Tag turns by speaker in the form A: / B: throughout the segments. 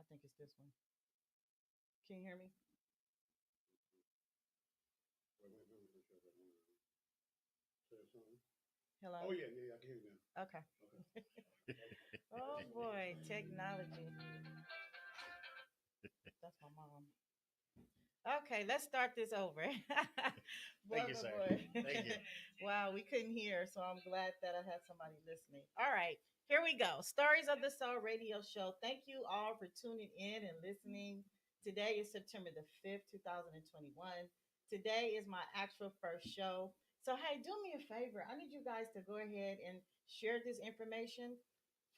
A: I think it's this one. Can you hear me? Hello?
B: Oh yeah, yeah, yeah, I can hear you now.
A: Okay.
B: Okay.
A: Oh boy, technology. That's my mom. Okay, let's start this over.
B: Thank
A: Boy,
B: you,
A: boy,
B: sir.
A: boy.
B: Thank you.
A: Wow, we couldn't hear, so I'm glad that I had somebody listening. All right, here we go. Stories of the Soul radio show. Thank you all for tuning in and listening. Today is September the 5th, 2021. Today is my actual first show. So, hey, do me a favor. I need you guys to go ahead and share this information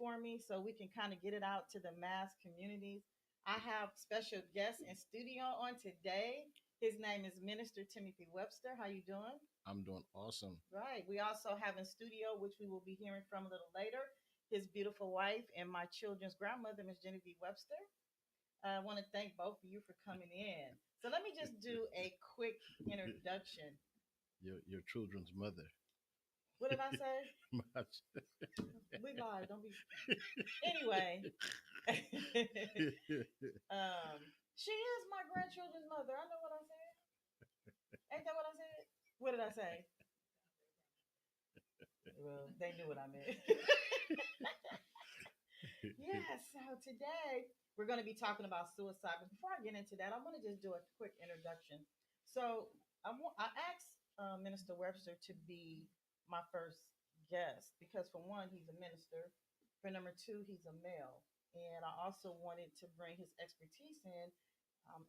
A: for me so we can kind of get it out to the mass communities. I have special guests in studio on today. His name is Minister Timothy Webster. How you doing?
B: I'm doing awesome.
A: Right. We also have in studio, which we will be hearing from a little later, his beautiful wife and my children's grandmother, Miss Genevieve Webster. I want to thank both of you for coming in. So let me just do a quick introduction.
B: Your children's mother.
A: What did I say?
B: Much.
A: We live. Don't be. Anyway, she is my grandchildren's mother. I know what I said. Ain't that what I said? What did I say? Well, they knew what I meant. Yes, so today we're going to be talking about suicide. But before I get into that, I want to just do a quick introduction. So I asked Minister Webster to be my first guest because, for one, he's a minister. For number two, he's a male. And I also wanted to bring his expertise in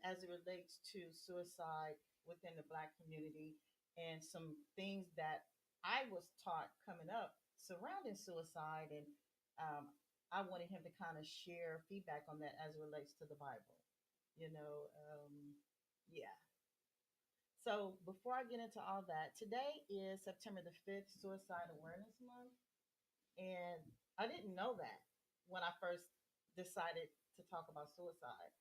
A: as it relates to suicide within the Black community and some things that I was taught coming up surrounding suicide. And um, I wanted him to kind of share feedback on that as it relates to the Bible. You know, yeah. So before I get into all that, today is September the 5th, Suicide Awareness Month. And I didn't know that when I first decided to talk about suicide.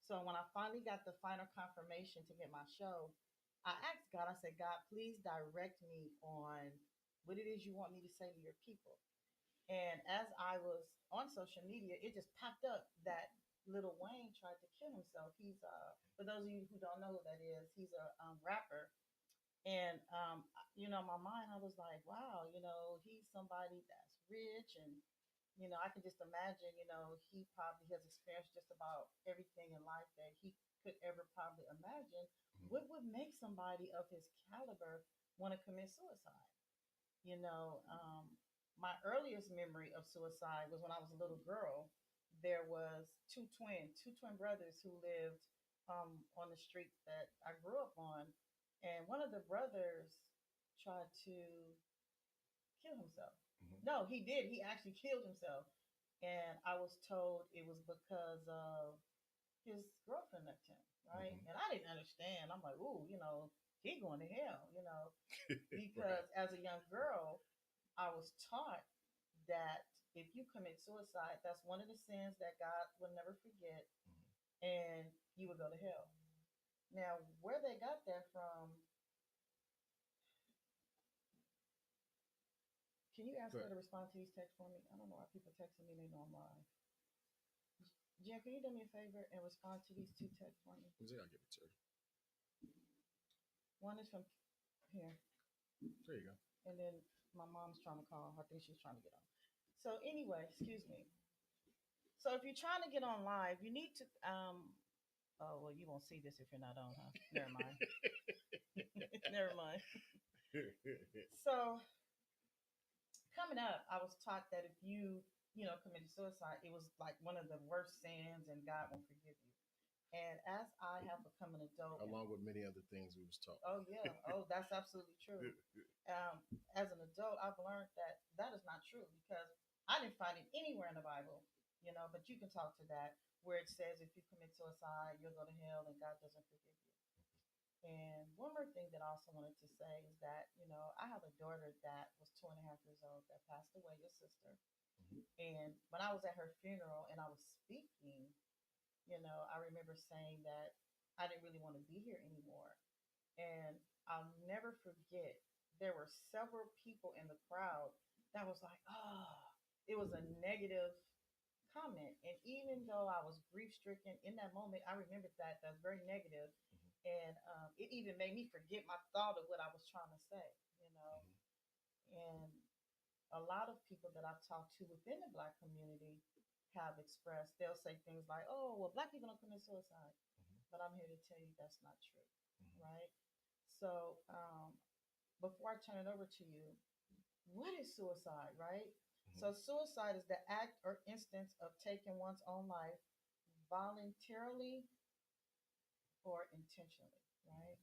A: So when I finally got the final confirmation to get my show, I asked God, I said, God, please direct me on what it is you want me to say to your people. And as I was on social media, it just popped up that Little Wayne tried to kill himself. He's for those of you who don't know who that is, he's a rapper. And my mind, I was like, wow, he's somebody that's rich, and I can just imagine, he probably has experienced just about everything in life that he could ever probably imagine. What would make somebody of his caliber want to commit suicide? You know, my earliest memory of suicide was when I was a little girl. There was two twin brothers who lived on the street that I grew up on, and one of the brothers tried to kill himself.
B: Mhm.
A: No, he did. He actually killed himself, and I was told it was because of his girlfriend left him, right?
B: Mhm.
A: And I didn't understand. I'm like, ooh, he going to hell,
B: Right.
A: because as a young girl, I was taught that if you commit suicide, that's one of the sins that God will never forget,
B: Mhm.
A: and you would go to hell. Now, where they got that from, can you ask her
B: Good.
A: to respond to these texts for me? I don't know why people texting me, they know I'm live. Jen, can you do me a favor and respond to these two texts for me?
B: I'll give it to her.
A: One is from here,
B: There you go.
A: and then my mom's trying to call. I think she's trying to get on. So anyway, excuse me. So if you're trying to get on live, you need to oh well, you won't see this if you're not on, huh? Never mind. Never mind. So coming up, I was taught that if you committed suicide, it was like one of the worst sins, and God won't forgive you. And as I have become an adult, and
B: Along with many other things we was taught.
A: oh yeah, oh that's absolutely true. As an adult, I've learned that that is not true because I didn't find it anywhere in the Bible, but you can talk to that where it says if you commit suicide, you'll go to hell and God doesn't forgive you. And one more thing that I also wanted to say is that, I have a daughter that was 2.5 years old that passed away, your sister.
B: Mhm.
A: And when I was at her funeral and I was speaking, I remember saying that I didn't really want to be here anymore. And I'll never forget, there were several people in the crowd that was like, oh, it was a negative comment. And even though I was grief stricken in that moment, I remembered that that's very negative, and it even made me forget my thought of what I was trying to say. You know,
B: Mm-hmm.
A: and a lot of people that I've talked to within the Black community have expressed, they'll say things like, "Oh, well, Black people don't commit suicide," but I'm here to tell you that's not true,
B: Mm-hmm.
A: right? So, before I turn it over to you, what is suicide, right?
B: Mm-hmm.
A: So, suicide is the act or instance of taking one's own life voluntarily or intentionally,
B: Mm-hmm.
A: right?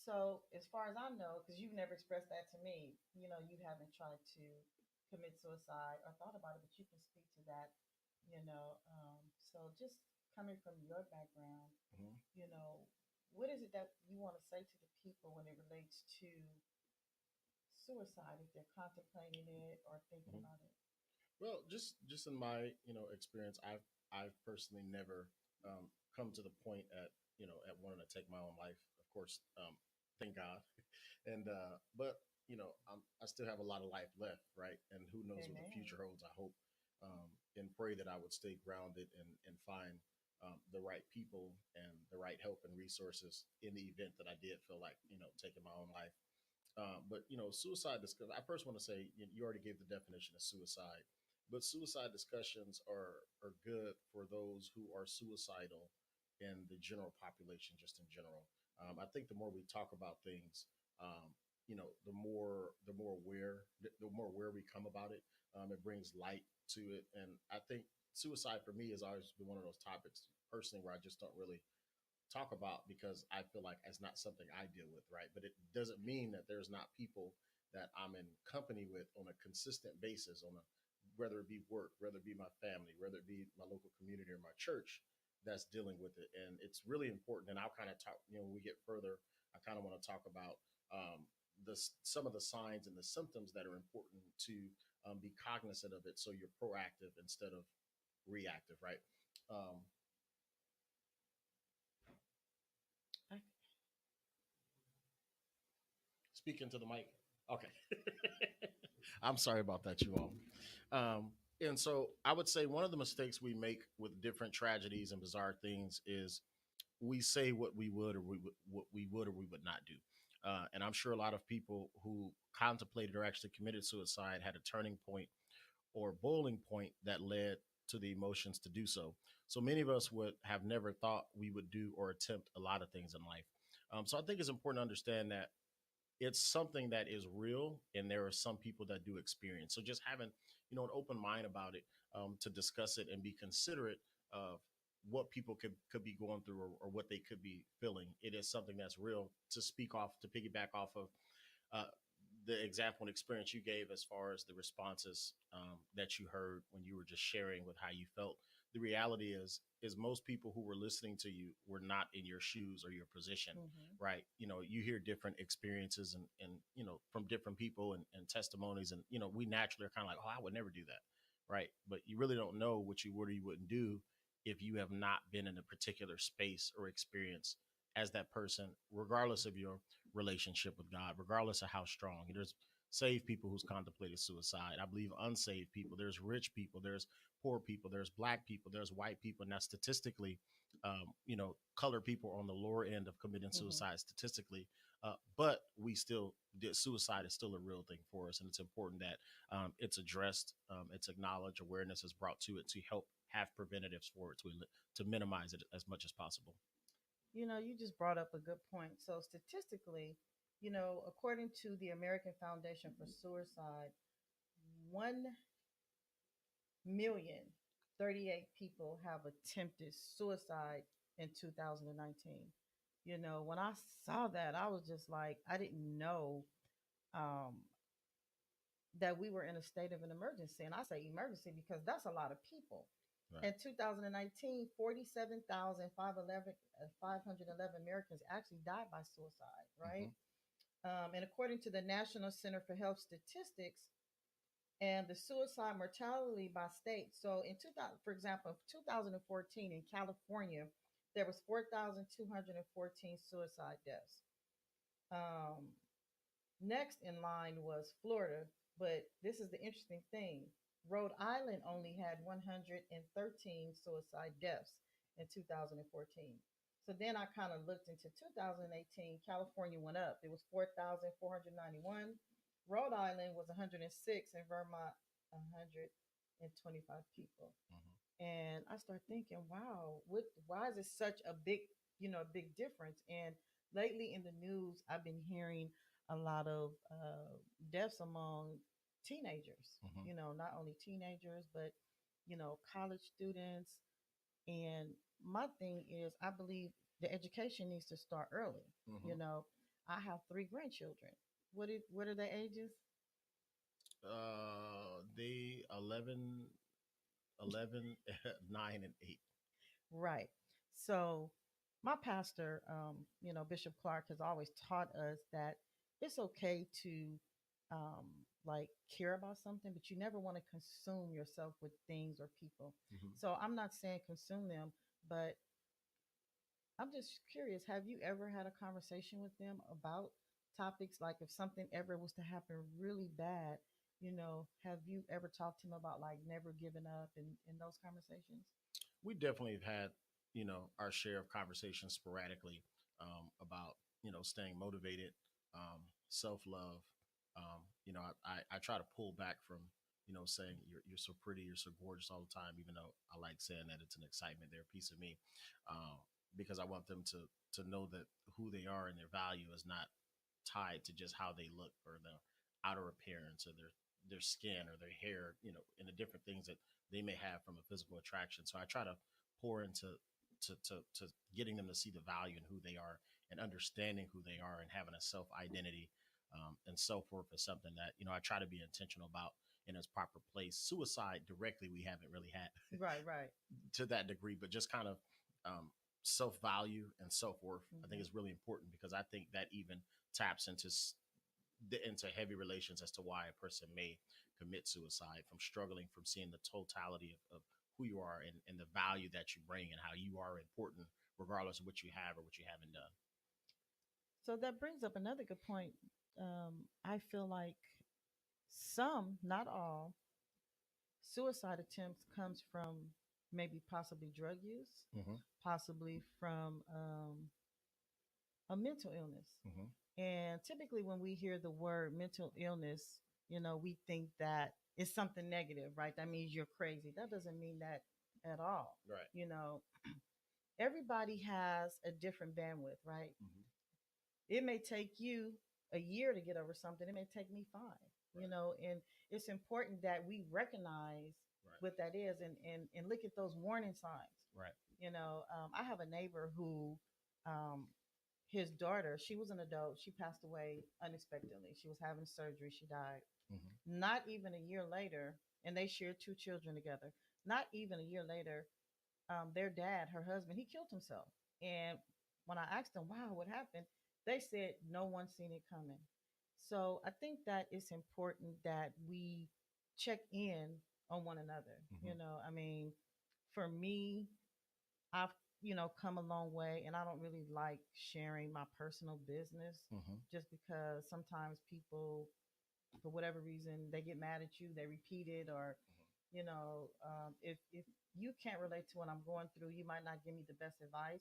A: So, as far as I know, because you've never expressed that to me, you know, you haven't tried to commit suicide or thought about it, but you can speak to that, you know. So, just coming from your background,
B: Mm-hmm.
A: you know, what is it that you want to say to the people when it relates to suicide if they're contemplating it or thinking
B: Mm-hmm.
A: about it?
B: Well, just in my experience, I've personally never come to the point at at wanting to take my own life. Of course, thank God, and but I still have a lot of life left, right? And who knows what the
A: Amen.
B: future holds? I hope and pray that I would stay grounded and find the right people and the right help and resources in the event that I did feel like taking my own life. But suicide discussion. I first want to say you already gave the definition of suicide, but suicide discussions are good for those who are suicidal in the general population, just in general. I think the more we talk about things, the more aware we come about it. It brings light to it, and I think suicide for me has always been one of those topics personally where I just don't really talk about because I feel like it's not something I deal with, right? But it doesn't mean that there's not people that I'm in company with on a consistent basis, on a whether it be work, whether it be my family, whether it be my local community or my church that's dealing with it. And it's really important. And I'll kind of talk, when we get further, I kind of want to talk about some of the signs and the symptoms that are important to be cognizant of it so you're proactive instead of reactive, right? Um,
A: I,
B: Speaking to the mic. Okay. I'm sorry about that, you all. And so I would say one of the mistakes we make with different tragedies and bizarre things is we say what we would or what we would or we would not do. And I'm sure a lot of people who contemplated or actually committed suicide had a turning point or boiling point that led to the emotions to do so. So many of us would have never thought we would do or attempt a lot of things in life. So I think it's important to understand that it's something that is real and there are some people that do experience, so just having an open mind about it, to discuss it and be considerate of what people could be going through, or what they could be feeling. It is something that's real. To speak off, to piggyback off of uh, the example and experience you gave as far as the responses that you heard when you were just sharing with how you felt, the reality is most people who were listening to you were not in your shoes or your position,
A: mm-hmm.
B: right? You hear different experiences and from different people and testimonies, and we naturally are kind of like, oh, I would never do that, right? But you really don't know what you would or you wouldn't do if you have not been in a particular space or experience as that person, regardless of your relationship with God, regardless of how strong. There's saved people who's contemplated suicide. I believe unsaved people. There's rich people. There's poor people. There's black people. There's white people. Now, statistically, colored people are on the lower end of committing
A: Mm-hmm.
B: suicide statistically. But we still, suicide is still a real thing for us, and it's important that it's addressed, it's acknowledged, awareness is brought to it to help have preventatives for it to minimize it as much as possible.
A: You know, you just brought up a good point. So, statistically, you know, according to the American Foundation for Suicide, 1,038 people have attempted suicide in 2019. You know, when I saw that, I was just like, I didn't know um, that we were in a state of an emergency. And I say emergency because that's a lot of people.
B: Right.
A: In 2019, 511 Americans actually died by suicide,
B: Mm-hmm.
A: right? And according to the National Center for Health Statistics and the suicide mortality by state, so in 2000, for example, 2014 in California, there was 4,214 suicide deaths. Um, Next in line was Florida, but this is the interesting thing. Rhode Island only had 113 suicide deaths in 2014. So then I kind of looked into 2018. California went up. It was 4,491. Rhode Island was 106, and Vermont 125 people.
B: Hmm.
A: And I start thinking, wow, why is it such a big, big difference? And lately in the news, I've been hearing a lot of deaths among teenagers.
B: Hmm.
A: Not only teenagers, but college students. And my thing is, I believe the education needs to start early.
B: Hmm.
A: You know, I have three grandchildren. What are their ages?
B: They 11, 11, 9, and 8.
A: Right. So my pastor, Bishop Clark, has always taught us that it's okay to um, like care about something, but you never want to consume yourself with things or people.
B: Hmm.
A: So I'm not saying consume them, but I'm just curious. Have you ever had a conversation with them about topics like if something ever was to happen really bad? Have you ever talked to them about like never giving up in those conversations?
B: We definitely have had, our share of conversations sporadically, about, staying motivated, self love. I try to pull back from, saying you're so pretty, you're so gorgeous all the time, even though I like saying that it's an excitement, they're a piece of me, because I want them to know that who they are and their value is not tied to just how they look or the outer appearance or their skin or their hair, and the different things that they may have from a physical attraction. So I try to pour into to getting them to see the value in who they are and understanding who they are and having a self identity, and self worth is something that I try to be intentional about in its proper place. Suicide directly, we haven't really had
A: Right, right.
B: to that degree, but just kind of, self value and self worth. I think
A: Hmm.
B: is really important because I think that even taps into heavy relations as to why a person may commit suicide, from struggling from seeing the totality of who you are and the value that you bring and how you are important regardless of what you have or what you haven't done.
A: So that brings up another good point. I feel like some, not all, suicide attempts comes from maybe possibly drug use,
B: Hmm.
A: possibly from a mental illness.
B: Hmm.
A: And typically, when we hear the word mental illness, we think that it's something negative, right? That means you're crazy. That doesn't mean that at all.
B: Right.
A: You know, everybody has a different bandwidth, right?
B: Hmm.
A: It may take you a year to get over something. It may take me five,
B: Right.
A: and it's important that we recognize
B: Right.
A: what that is and look at those warning signs.
B: Right.
A: I have a neighbor who, um, his daughter, she was an adult. She passed away unexpectedly. She was having surgery. She died.
B: Hmm.
A: Not even a year later, and they shared two children together. Not even a year later, their dad, her husband, he killed himself. And when I asked them, wow, what happened? They said no one seen it coming. So I think that it's important that we check in on one another.
B: Hmm.
A: I mean, for me, I've, come a long way and I don't really like sharing my personal business
B: Hmm.
A: just because sometimes people, for whatever reason, they get mad at you, they repeat it, or if you can't relate to what I'm going through, you might not give me the best advice.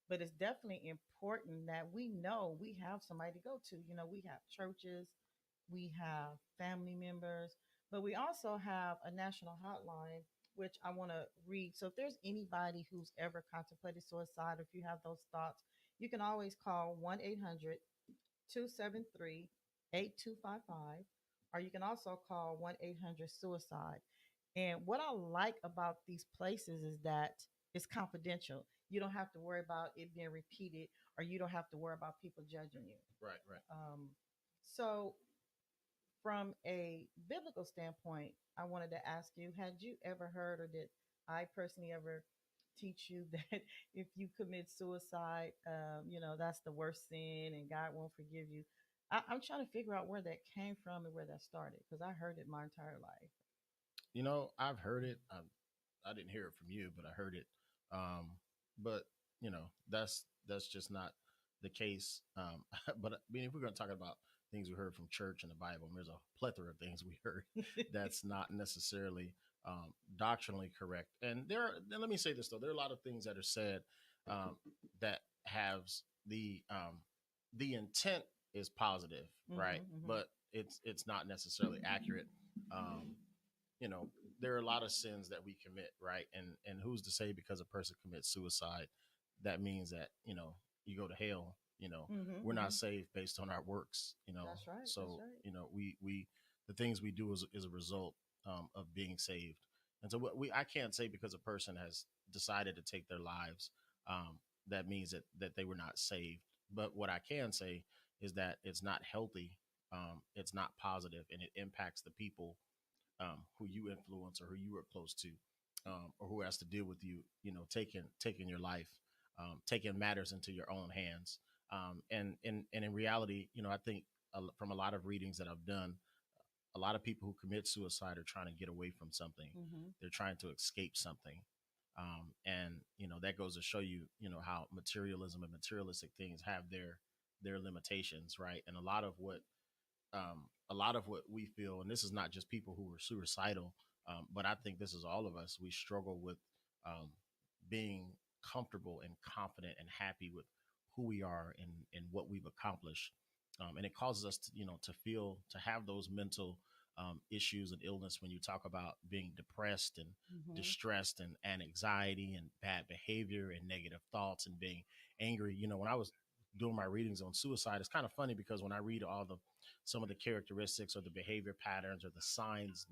A: But it's definitely important that we know we have somebody to go to. We have churches, we have family members, but we also have a national hotline, which I want to read. So if there's anybody who's ever contemplated suicide, or if you have those thoughts, you can always call 1-800 273 8255, or you can also call 1-800 suicide. And what I like about these places is that it's confidential. You don't have to worry about it being repeated, or you don't have to worry about people judging you.
B: Right. Right.
A: So, from a biblical standpoint, I wanted to ask you, had you ever heard, or did I personally ever teach you that if you commit suicide, that's the worst sin and God won't forgive you? I'm trying to figure out where that came from and where that started because I heard it my entire life.
B: I've heard it. I didn't hear it from you, but I heard it. But that's just not the case. But I mean, if we're going to talk about things we heard from church and the Bible. And there's a plethora of things we heard that's not necessarily doctrinally correct. And let me say this though, there are a lot of things that are said um, that have the the intent is positive, right?
A: Hmm.
B: But it's not necessarily accurate. Um, you know, there are a lot of sins that we commit, right? And who's to say because a person commits suicide, that means that you go to hell.
A: Hmm.
B: We're not
A: Hmm.
B: saved based on our works.
A: That's right. That's
B: So
A: right.
B: we the things we do is a result of being saved. And so I can't say because a person has decided to take their lives, um, that means that they were not saved. But what I can say is that it's not healthy, it's not positive, and it impacts the people who you influence or who you are close to, or who has to deal with you. Taking your life, taking matters into your own hands. And in reality, I think from a lot of readings that I've done, a lot of people who commit suicide are trying to get away from something.
A: Hmm.
B: They're trying to escape something. And that goes to show you, how materialism and materialistic things have their limitations, right? And a lot of what we feel, and this is not just people who are suicidal, but I think this is all of us. We struggle with um, being comfortable and confident and happy with who we are and what we've accomplished, and it causes us to have those mental issues and illness when you talk about being depressed and
A: Hmm.
B: distressed and anxiety and bad behavior and negative thoughts and being angry. When I was doing my readings on suicide, it's kind of funny because when I read all the some of the characteristics or the behavior patterns or the signs,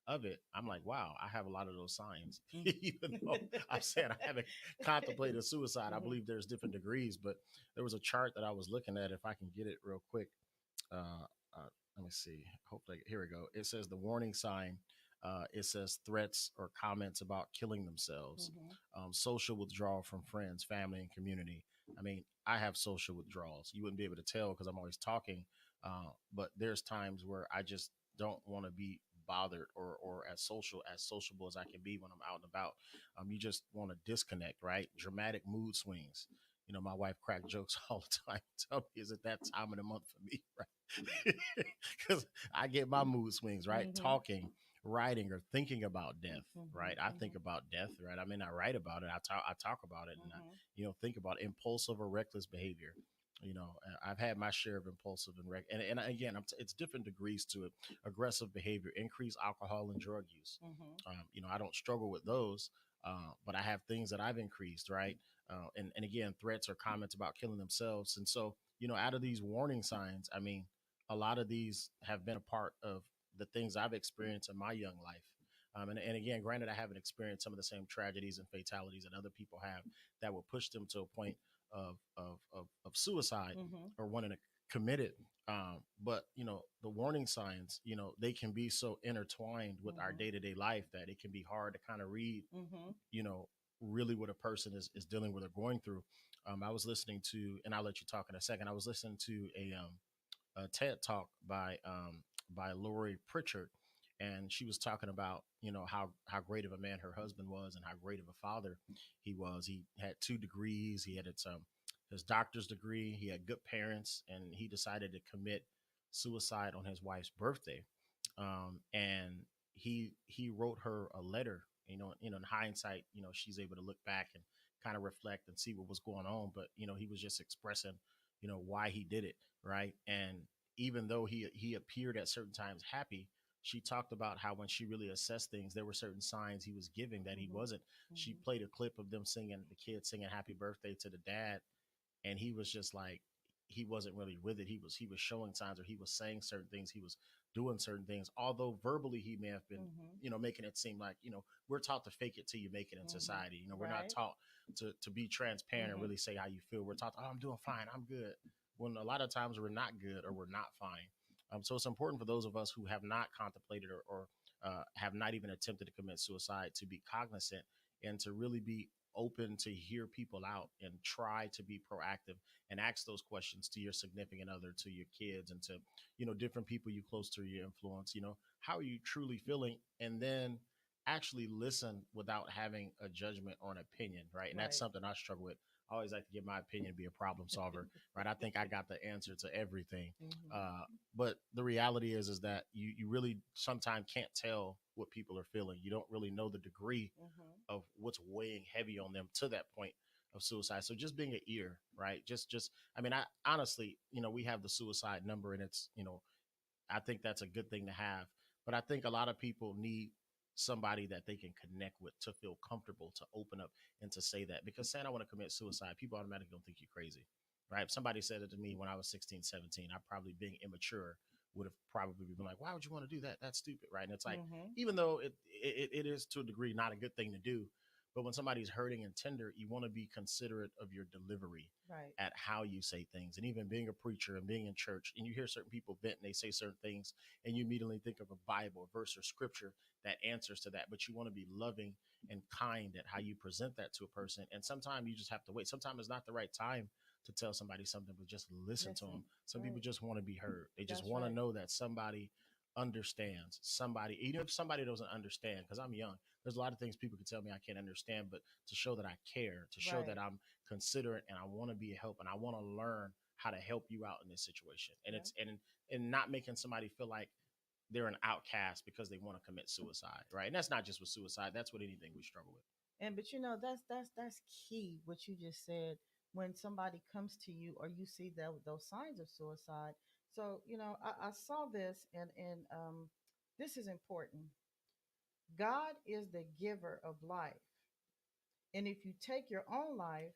B: of it, I'm like, wow, I have a lot of those signs. Even though I'm saying I haven't contemplated suicide, I
A: Hmm.
B: believe there's different degrees. But there was a chart that I was looking at. If I can get it real quick, uh, let me see. Hopefully, here we go. It says the warning sign. It says threats or comments about killing themselves,
A: Hmm.
B: social withdrawal from friends, family, and community. I mean, I have social withdrawals. You wouldn't be able to tell because I'm always talking, but there's times where I just don't want to be bothered or as sociable as I can be when I'm out and about. You just want to disconnect, right? Dramatic mood swings. My wife cracked jokes all the time. Tell me, is it that time of the month for me, right? Because I get my mood swings, right?
A: Hmm.
B: Talking, writing, or thinking about death,
A: Hmm.
B: right? I think
A: Hmm.
B: about death, right? I mean, I write about it. I talk about it, and
A: Hmm.
B: think about impulsive or reckless behavior. I've had my share of impulsive and again, it's different degrees to it. Aggressive behavior, increased alcohol and drug use.
A: Hmm.
B: I don't struggle with those, but I have things that I've increased, right? And again, threats or comments about killing themselves. And so, out of these warning signs, I mean, a lot of these have been a part of the things I've experienced in my young life. And again, granted, I haven't experienced some of the same tragedies and fatalities that other people have that will push them to a point of suicide
A: Hmm.
B: or wanting to commit it. But the warning signs, they can be so intertwined with our
A: Hmm.
B: day to day life that it can be hard to kind of read,
A: Hmm.
B: you know, really what a person is dealing with or going through. I was listening to, and I'll let you talk in a second. I was listening to a TED talk by Lori Pritchard, and she was talking about how great of a man her husband was and how great of a father he was. He had 2 degrees. He had his doctor's degree. He had good parents, and he decided to commit suicide on his wife's birthday. And he wrote her a letter. In hindsight, she's able to look back and kind of reflect and see what was going on. But he was just expressing, why he did it, right? And even though he appeared at certain times happy, she talked about how when she really assessed things, there were certain signs he was giving that he
A: Hmm.
B: wasn't. She
A: Hmm.
B: played a clip of them singing, the kids singing happy birthday to the dad, and he was just like, he wasn't really with it. He was showing signs, or he was saying certain things, he was doing certain things, although verbally he may have been
A: Hmm.
B: making it seem like, we're taught to fake it till you make it in
A: Hmm.
B: society. We're not
A: Right.
B: taught to be transparent and
A: Hmm.
B: really say how you feel. We're taught, oh, I'm doing fine, I'm good, when a lot of times we're not good or we're not fine. So it's important for those of us who have not contemplated or have not even attempted to commit suicide to be cognizant and to really be open to hear people out and try to be proactive and ask those questions to your significant other, to your kids, and to different people you close to, your influence. How are you truly feeling, and then actually listen without having a judgment or an opinion, right? And that's
A: Right.
B: something I struggle with. I always like to give my opinion, be a problem solver, right? I think I got the answer to everything.
A: Hmm.
B: Uh, but the reality is that you really sometimes can't tell what people are feeling. You don't really know the degree
A: Hmm.
B: of what's weighing heavy on them to that point of suicide. So just being an ear, right? Just I mean, I honestly, we have the suicide number, and it's, I think that's a good thing to have. But I think a lot of people need somebody that they can connect with to feel comfortable to open up and to say that. Because saying I want to commit suicide, people automatically don't think you're crazy, right? If somebody said it to me when I was 16, 17, I probably, being immature, would have probably been like, why would you want to do that? That's stupid, right? And it's like,
A: Hmm.
B: even though it is to a degree not a good thing to do, but when somebody's hurting and tender, you want to be considerate of your delivery
A: Right.
B: at how you say things. And even being a preacher and being in church, and you hear certain people vent and they say certain things, and you immediately think of a Bible, a verse, or scripture that answers to that. But you want to be loving and kind at how you present that to a person. And sometimes you just have to wait. Sometimes it's not the right time to tell somebody something, but just listen to
A: Listen.
B: them. Some people
A: Right.
B: just want to be heard. They just
A: That's
B: want to
A: right.
B: know that somebody understands. Somebody, even if somebody doesn't understand, because I'm young, there's a lot of things people can tell me I can't understand, but to show that I care, to show that
A: Right.
B: I'm considerate and I want to be a help and I want to learn how to help you out in this situation. And
A: Yeah.
B: it's and not making somebody feel like they're an outcast because they want to commit suicide, right? And that's not just with suicide, that's with anything we struggle with.
A: And but that's key what you just said. When somebody comes to you or you see those signs of suicide. So I saw this, and this is important. God is the giver of life, and if you take your own life,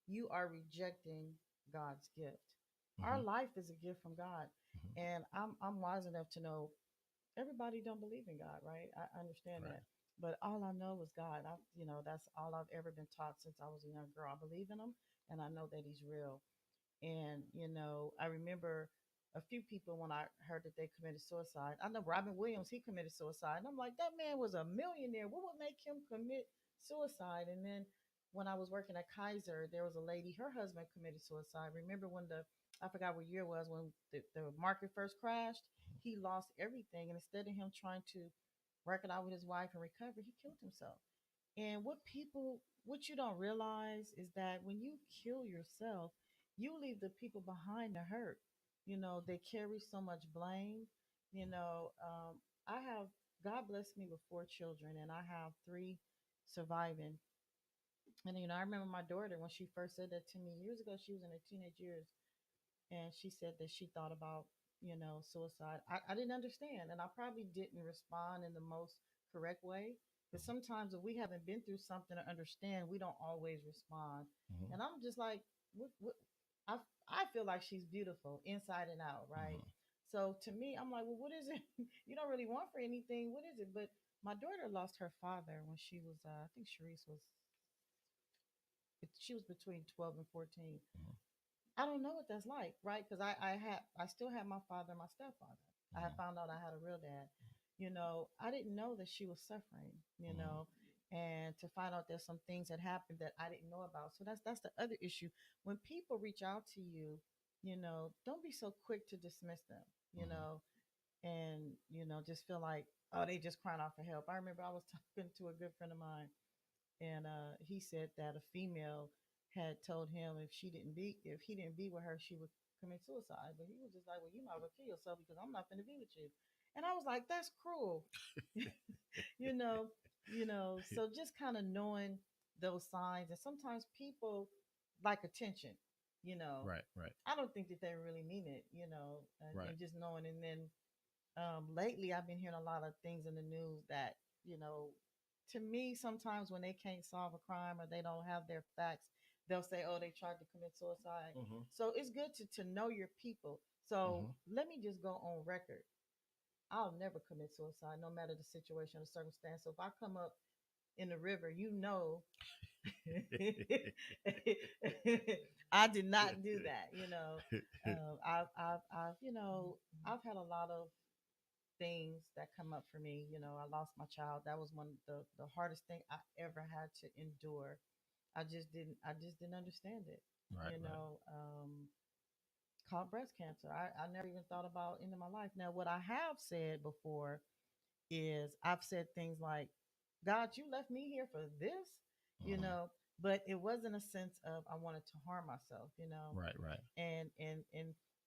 A: you are rejecting God's gift. Our
B: Mm-hmm.
A: life is a gift from God,
B: Mm-hmm.
A: and I'm wise enough to know everybody don't believe in God, right? I understand
B: Right.
A: that. But all I know is God. That's all I've ever been taught since I was a young girl. I believe in him and I know that he's real. And, I remember a few people when I heard that they committed suicide. I know Robin Williams, he committed suicide. And I'm like, that man was a millionaire. What would make him commit suicide? And then when I was working at Kaiser, there was a lady, her husband committed suicide. Remember when I forgot what year it was, when the market first crashed? He lost everything. And instead of him trying to work it out with his wife and recover, he killed himself. And what you don't realize is that when you kill yourself, you leave the people behind to hurt. They carry so much blame. I have, God blessed me with four children, and I have three surviving. And, I remember my daughter when she first said that to me years ago. She was in her teenage years, and she said that she thought about, suicide. I didn't understand, and I probably didn't respond in the most correct way. Because sometimes if we haven't been through something to understand, we don't always respond.
B: Mm-hmm.
A: And I'm just like, what? I I feel like she's beautiful inside and out, right?
B: Mm-hmm.
A: So to me, I'm like, well, what is it? You don't really want for anything. What is it? But my daughter lost her father when she was, I think Sharice was, she was between 12 and 14. I don't know what that's like, right? Because I still had my father and my stepfather. I had found out I had a real dad. I didn't know that she was suffering,
B: Mm-hmm.
A: and to find out there's some things that happened that I didn't know about. So that's the other issue. When people reach out to you, don't be so quick to dismiss them,
B: Mm-hmm.
A: and just feel like, oh, they just crying out for help. I remember I was talking to a good friend of mine, and he said that a female had told him if he didn't be with her, she would commit suicide. But he was just like, well, you might as well kill yourself because I'm not going to be with you. And I was like, that's cruel. you know, so just kind of knowing those signs, and sometimes people like attention. You know,
B: Right. Right.
A: I don't think that they really mean it.
B: Right.
A: And just knowing, and then lately I've been hearing a lot of things in the news that, you know, to me, sometimes when they can't solve a crime or they don't have their facts, they'll say, oh, they tried to commit suicide.
B: Mm-hmm.
A: So it's good to know your people. So
B: Mm-hmm.
A: let me just go on record. I'll never commit suicide, no matter the situation or circumstance. So if I come up in the river, I did not do that. I've had a lot of things that come up for me. I lost my child. That was one of the hardest thing I ever had to endure. I just didn't understand it.
B: Right.
A: You
B: Right.
A: know, called breast cancer. I never even thought about ending my life. Now, what I have said before is I've said things like, God, you left me here for this, you
B: Mm-hmm.
A: know. but it wasn't a sense of I wanted to harm myself, you know.
B: Right. Right.
A: And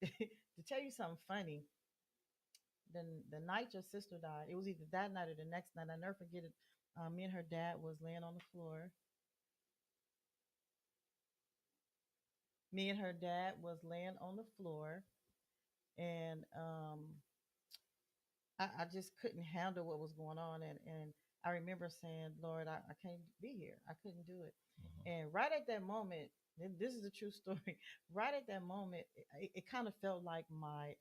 A: to tell you something funny, the night your sister died, it was either that night or the next night. I never forget it. Me and her dad was laying on the floor. Me and her dad was laying on the floor, and I just couldn't handle what was going on, and I remember saying, Lord, I can't be here. I couldn't do it.
B: Hmm.
A: And right at that moment, this is a true story. Right at that moment, it kind of felt like my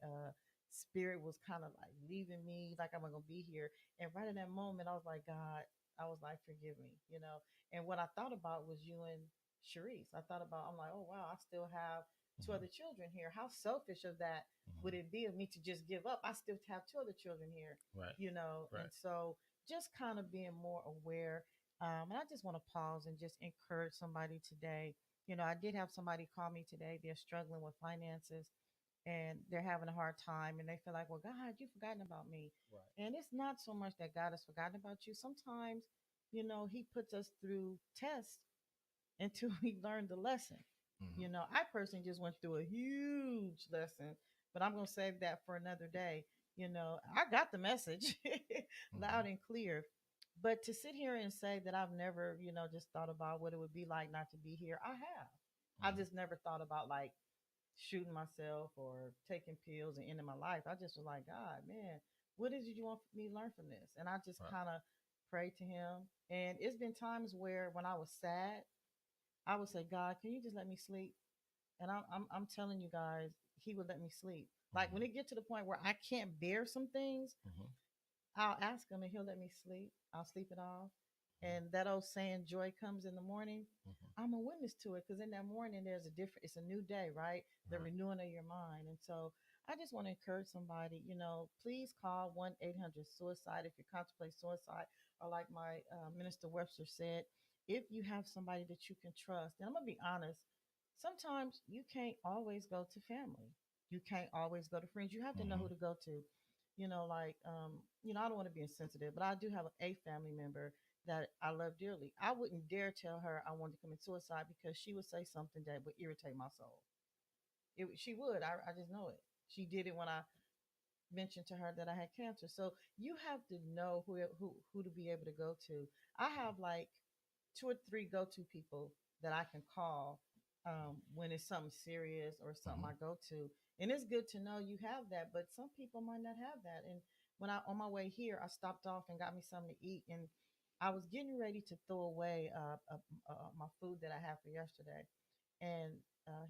A: spirit was kind of like leaving me, like I'm gonna be here. And right in that moment, I was like, God, I was like, forgive me, you know. And what I thought about was you and Sharice. I thought about, I'm like, oh wow, I still have two
B: Hmm.
A: other children here. How selfish of that would
B: Hmm.
A: it be of me to just give up? I still have two other children here,
B: Right.
A: you know. And
B: Right.
A: so just kind of being more aware. And I just want to pause and just encourage somebody today. You know, I did have somebody call me today. They're struggling with finances and they're having a hard time and they feel like, well, God, you've forgotten about me.
B: Right.
A: And it's not so much that God has forgotten about you. Sometimes, you know, He puts us through tests until we learn the lesson.
B: Hmm.
A: You know, I personally just went through a huge lesson, but I'm going to save that for another day. You know, I got the message
B: Hmm.
A: loud and clear. But to sit here and say that I've never, you know, just thought about what it would be like not to be here, I have. I
B: Hmm.
A: just never thought about like shooting myself or taking pills and ending my life. I just was like, God, man, what is it you want me to learn from this? And I just
B: Right.
A: kind of prayed to Him. And it's been times where when I was sad, I would say, God, can you just let me sleep? And I'm telling you guys, He would let me sleep. Like when
B: Hmm.
A: it get to the point where I can't bear some things,
B: Hmm.
A: I'll ask Him and He'll let me sleep. I'll sleep it off. And that old saying, joy comes in the morning.
B: Hmm.
A: I'm a witness to it because in that morning there's a different, it's a new day, right? The
B: Right.
A: renewing of your mind. And so I just want to encourage somebody, you know, please call 1-800 suicide if you contemplate suicide. Or like my Minister Webster said, if you have somebody that you can trust, and I'm going to be honest, sometimes you can't always go to family. You can't always go to friends. You have to know
B: Hmm.
A: who to go to. You know, like, you know, I don't want to be insensitive, but I do have a family member that I love dearly. I wouldn't dare tell her I wanted to commit suicide because she would say something that would irritate my soul. She would. I just know it. She did it when I mentioned to her that I had cancer. So you have to know who to be able to go to. I have like two or three go to people that I can call when it's something serious or something
B: Hmm.
A: I go to. And it's good to know you have that, but some people might not have that. And when I on my way here, I stopped off and got me something to eat, and I was getting ready to throw away my food that I had for yesterday. And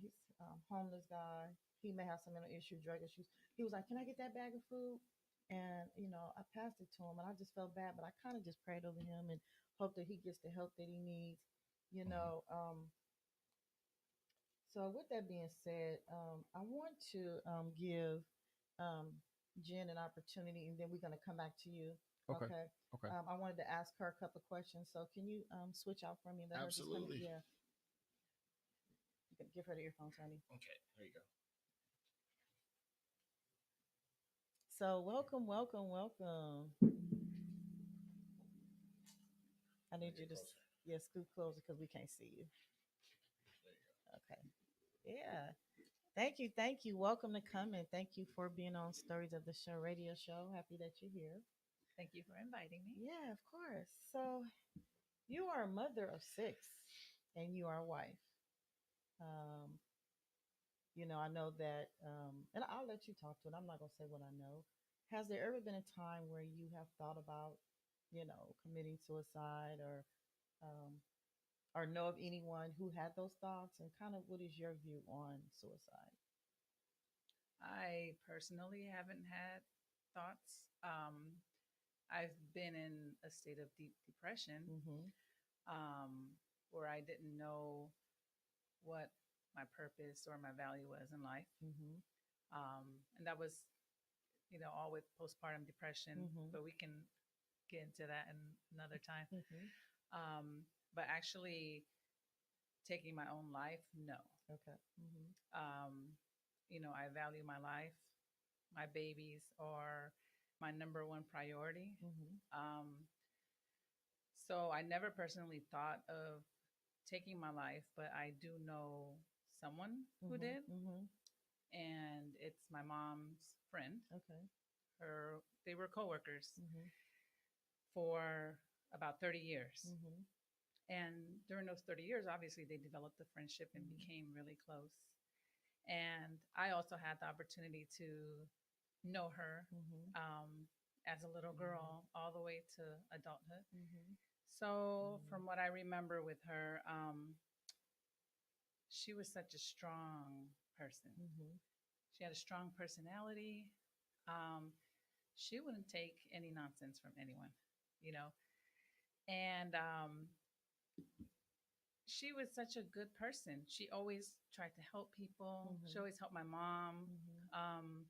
A: he's a homeless guy. He may have some mental issue, drug issues. He was like, "Can I get that bag of food?" And you know, I passed it to him, and I just felt bad, but I kind of just prayed over him and hope that he gets the help that he needs. You
B: Hmm.
A: know, so with that being said, I want to give um, Jen an opportunity, and then we're going to come back to you.
B: Okay.
A: Okay.
B: Okay.
A: I wanted to ask her a couple of questions. So can you switch out for me and let her just come?
B: Absolutely.
A: Yeah, you can give her the earphones, honey.
B: Okay. There you go.
A: So welcome, welcome, welcome. I
B: Let me
A: need you
B: get
A: to
B: closer.
A: yeah scoot closer because we can't see you.
B: There you
A: Okay. Yeah. Thank you. Welcome to come and thank you for being on Stories of the Show radio show. Happy that you're here.
C: Thank you for inviting me.
A: Yeah, of course. So you are a mother of six and you are a wife. Um, you know, I know that, and I'll let you talk to it. I'm not going to say what I know. Has there ever been a time where you have thought about, you know, committing suicide um, or know of anyone who had those thoughts? And kind of what is your view on suicide?
C: I personally haven't had thoughts. I've been in a state of deep depression
A: Mm-hmm.
C: um, where I didn't know what my purpose or my value was in life.
A: Mm-hmm.
C: And that was, all with postpartum depression,
A: Mm-hmm.
C: but we can get into that in another time.
A: Mm-hmm.
C: But actually, taking my own life, no.
A: Okay. Mm-hmm.
C: Um, I value my life. My babies are my number one priority.
A: Mm-hmm.
C: Um, so I never personally thought of taking my life, but I do know someone who
A: Mm-hmm.
C: did,
A: Mm-hmm.
C: and it's my mom's friend.
A: Okay.
C: They were coworkers
A: Mm-hmm.
C: for about 30 years.
A: Mm-hmm.
C: And during those 30 years, obviously, they developed a friendship and
A: Mhm.
C: became really close. And I also had the opportunity to know her
A: Mm-hmm.
C: as a little girl all the way to adulthood.
A: Mm-hmm.
C: So, from what I remember with her, she was such a strong person.
A: Mm-hmm.
C: She had a strong personality. Um, she wouldn't take any nonsense from anyone, you know. And she was such a good person. She always tried to help people. She
A: Mhm.
C: always helped my mom.
A: Mhm.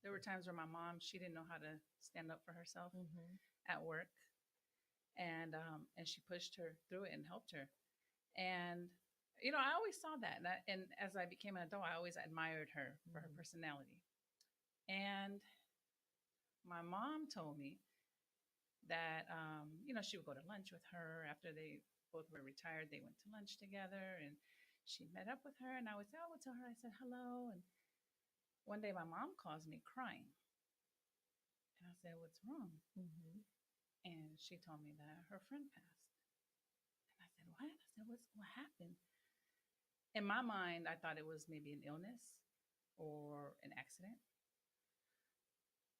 C: There were times where my mom, she didn't know how to stand up for herself
A: Mhm.
C: at work, and she pushed her through it and helped her. And I always saw that, and as I became an adult, I always admired her for her
A: Mhm.
C: personality. And my mom told me that she would go to lunch with her after they both were retired. They went to lunch together, and she met up with her. And I would say, I would tell her, I said hello. And one day, my mom calls me crying, and I said, "What's wrong?"
A: Mhm.
C: And she told me that her friend passed. And I said, "What?" I said, "What happened?" In my mind, I thought it was maybe an illness or an accident.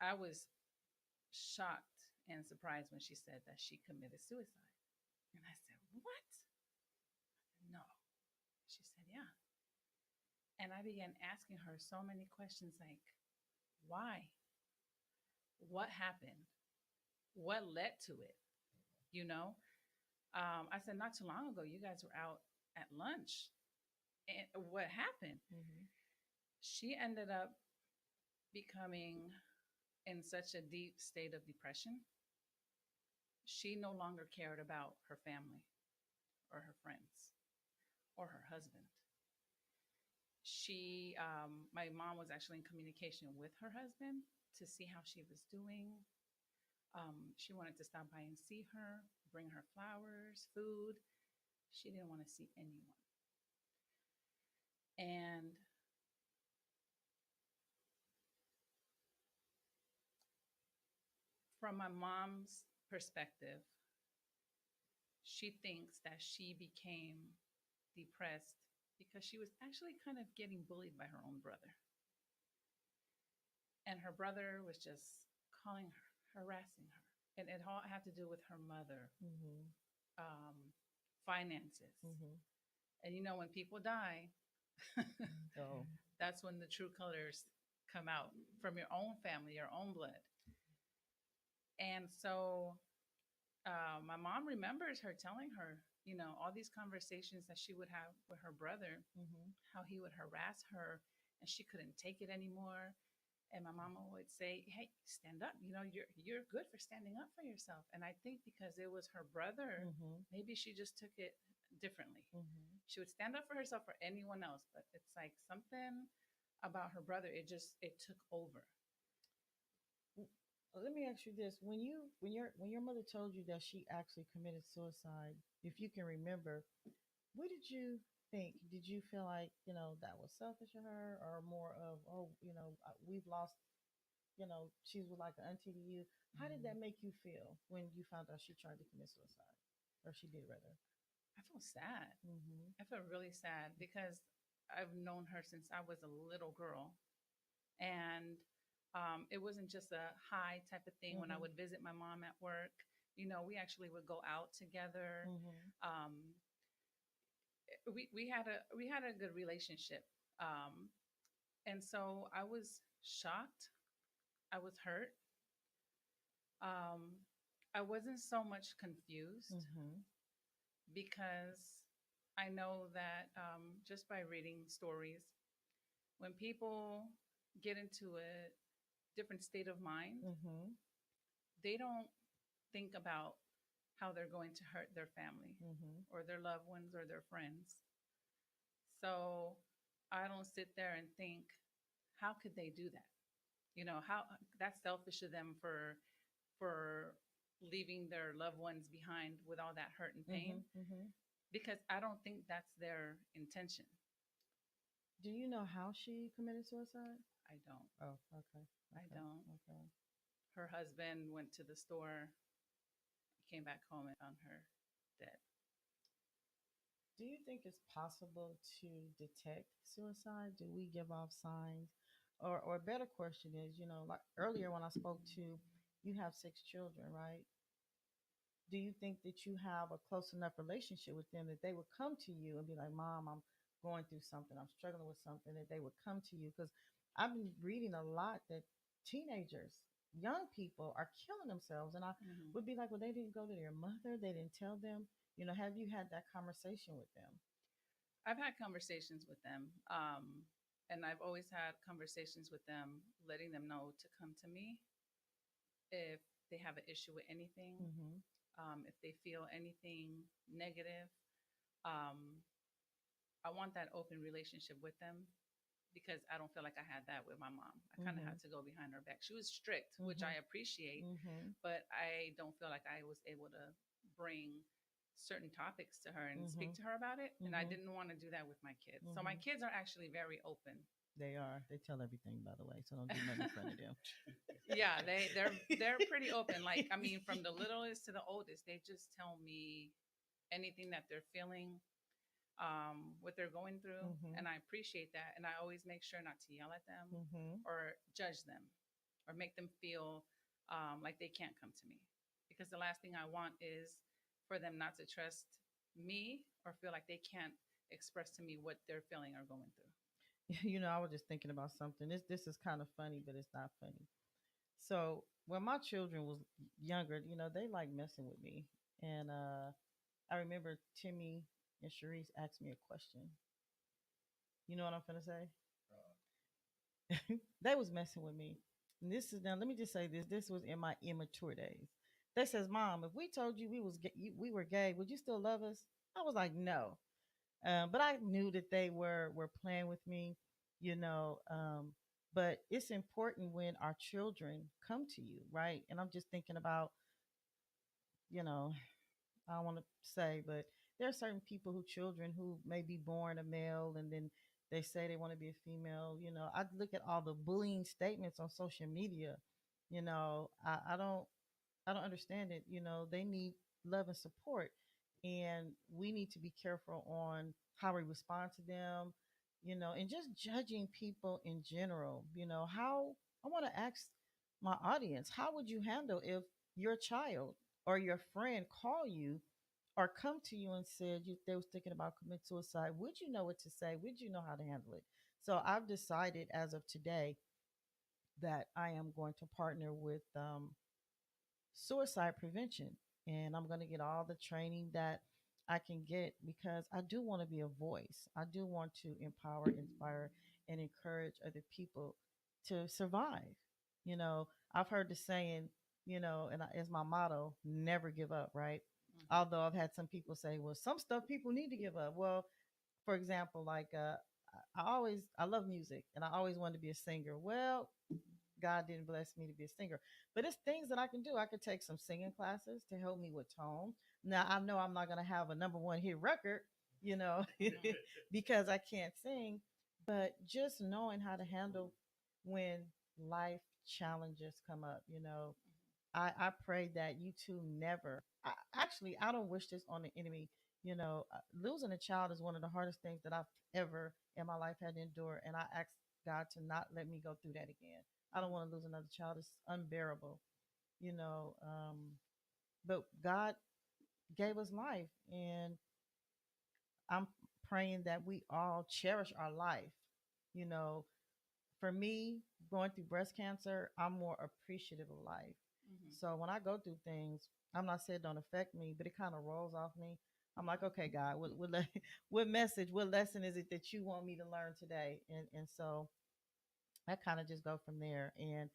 C: I was shocked and surprised when she said that she committed suicide. And I said, "What?" No. She said, "Yeah." And I began asking her so many questions like, why? What happened? What led to it? You know? I said, not too long ago, you guys were out at lunch. And what happened?
A: Mhm.
C: She ended up becoming in such a deep state of depression. She no longer cared about her family or her friends or her husband. My mom was actually in communication with her husband to see how she was doing. She wanted to stop by and see her, bring her flowers, food. She didn't want to see anyone. And from my mom's perspective, she thinks that she became depressed because she was actually kind of getting bullied by her own brother. And her brother was just calling her, harassing her. And it all had to do with her mother,
A: Mhm.
C: um, finances.
A: Mhm.
C: And when people die,
A: Oh.
C: that's when the true colors come out from your own family, your own blood. And so my mom remembers her telling her, all these conversations that she would have with her brother,
A: Mhm.
C: how he would harass her and she couldn't take it anymore. And my mama would say, "Hey, stand up. You're good for standing up for yourself." And I think because it was her brother,
A: Mhm.
C: maybe she just took it differently.
A: Mhm.
C: She would stand up for herself or anyone else, but it's like something about her brother. It took over.
A: Let me ask you this: when your mother told you that she actually committed suicide, if you can remember, what did you think? Did you feel like that was selfish of her, or more of we've lost she was like an auntie to you? How did that make you feel when you found out she tried to commit suicide, or she did rather?
C: I felt sad.
A: Mm-hmm.
C: I felt really sad because I've known her since I was a little girl. And it wasn't just a hi type of thing when I
A: Mm-hmm.
C: would visit my mom at work. We actually would go out together.
A: Mm-hmm.
C: Um, we had a good relationship, and so I was shocked. I was hurt. Um, I wasn't so much confused
A: Mm-hmm.
C: because I know that just by reading stories, when people get into a different state of mind,
A: Mm-hmm.
C: they don't think about how they're going to hurt their family
A: Mm-hmm.
C: or their loved ones or their friends. So I don't sit there and think, how could they do that? How that's selfish of them for leaving their loved ones behind with all that hurt and pain.
A: Mm-hmm. Mm-hmm.
C: because I don't think that's their intention.
A: Do you know how she committed suicide?
C: I don't.
A: Oh, okay.
C: I
A: Okay.
C: don't.
A: Okay.
C: Her husband went to the store, came back home and found her dead.
A: Do you think it's possible to detect suicide? Do we give off signs? Or a better question is, like earlier when I spoke to, you have six children, right? Do you think that you have a close enough relationship with them that they would come to you and be like, Mom, I'm going through something, I'm struggling with something, that they would come to you? Because I've been reading a lot that teenagers, young people are killing themselves. And I
C: Hmm.
A: would be like, well, they didn't go to their mother, they didn't tell them. Have you had that conversation with them?
C: I've had conversations with them, and I've always had conversations with them, letting them know to come to me if they have an issue with anything,
A: Mm-hmm.
C: if they feel anything negative. Um, I want that open relationship with them because I don't feel like I had that with my mom. I kind of
A: Mm-hmm.
C: had to go behind her back. She was strict, which
A: Mm-hmm.
C: I appreciate,
A: Mm-hmm.
C: but I don't feel like I was able to bring certain topics to her and speak
A: Mm-hmm.
C: to her about it. And I
A: Mm-hmm.
C: didn't want to do that with my kids. So my
A: Mm-hmm.
C: kids are actually very open.
A: They are. They tell everything, by the way, so don't do nothing in front of them.
C: Yeah, they're pretty open. Like, I mean, from the littlest to the oldest, they just tell me anything that they're feeling, what they're going through,
A: Mm-hmm.
C: and I appreciate that. And I always make sure not to yell at them
A: Mm-hmm.
C: or judge them or make them feel like they can't come to me, because the last thing I want is for them not to trust me or feel like they can't express to me what they're feeling or going through.
A: I was just thinking about something. This is kind of funny, but it's not funny. So when my children was younger, they like messing with me, and I remember Timmy and Sharice asked me a question. You know what I'm gonna say? They was messing with me. And this is now. Let me just say this. This was in my immature days. They says, "Mom, if we told you we were gay, would you still love us?" I was like, "No." But I knew that they were playing with me, you know. But it's important when our children come to you, right? And I'm just thinking about, you know, I don't want to say, but there are certain people who children who may be born a male and then they say they want to be a female. I look at all the bullying statements on social media. I don't understand it. They need love and support, and we need to be careful on how we respond to them. And just judging people in general. How I want to ask my audience, how would you handle if your child or your friend call you or come to you and said they was thinking about committing suicide? Would you know what to say? Would you know how to handle it? So I've decided as of today that I am going to partner with suicide prevention. And I'm going to get all the training that I can get because I do want to be a voice. I do want to empower, inspire, and encourage other people to survive. I've heard the saying, and it's my motto, never give up, right?
C: Hmm.
A: Although I've had some people say, well, some stuff people need to give up. Well, for example, like I love music and I always wanted to be a singer. Well, God didn't bless me to be a singer. But it's things that I can do. I could take some singing classes to help me with tone. Now I know I'm not gonna have a number one hit record, you know,
C: Hmm.
A: because I can't sing. But just knowing how to handle when life challenges come up, I pray that you two never. I don't wish this on the enemy. Losing a child is one of the hardest things that I've ever in my life had to endure, and I ask God to not let me go through that again. I don't want to lose another child. It's unbearable, you know. But God gave us life, and I'm praying that we all cherish our life. You know, for me, going through breast cancer, I'm more appreciative of life.
C: Hmm.
A: So when I go through things, I'm not saying it don't affect me, but it kind of rolls off me. I'm like, okay, God, what message, what lesson is it that you want me to learn today? And so I kind of just go from there. And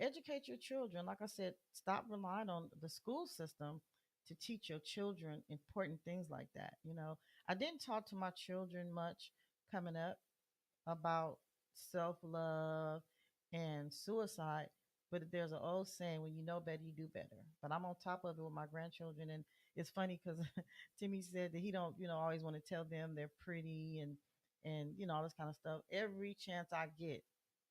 A: educate your children. Like I said, stop relying on the school system to teach your children important things like that. I didn't talk to my children much coming up about self love and suicide. But there's an old saying, when you know better, you do better. But I'm on top of it with my grandchildren. And it's funny because Timmy said that he don't, always want to tell them they're pretty and all this kind of stuff. Every chance I get,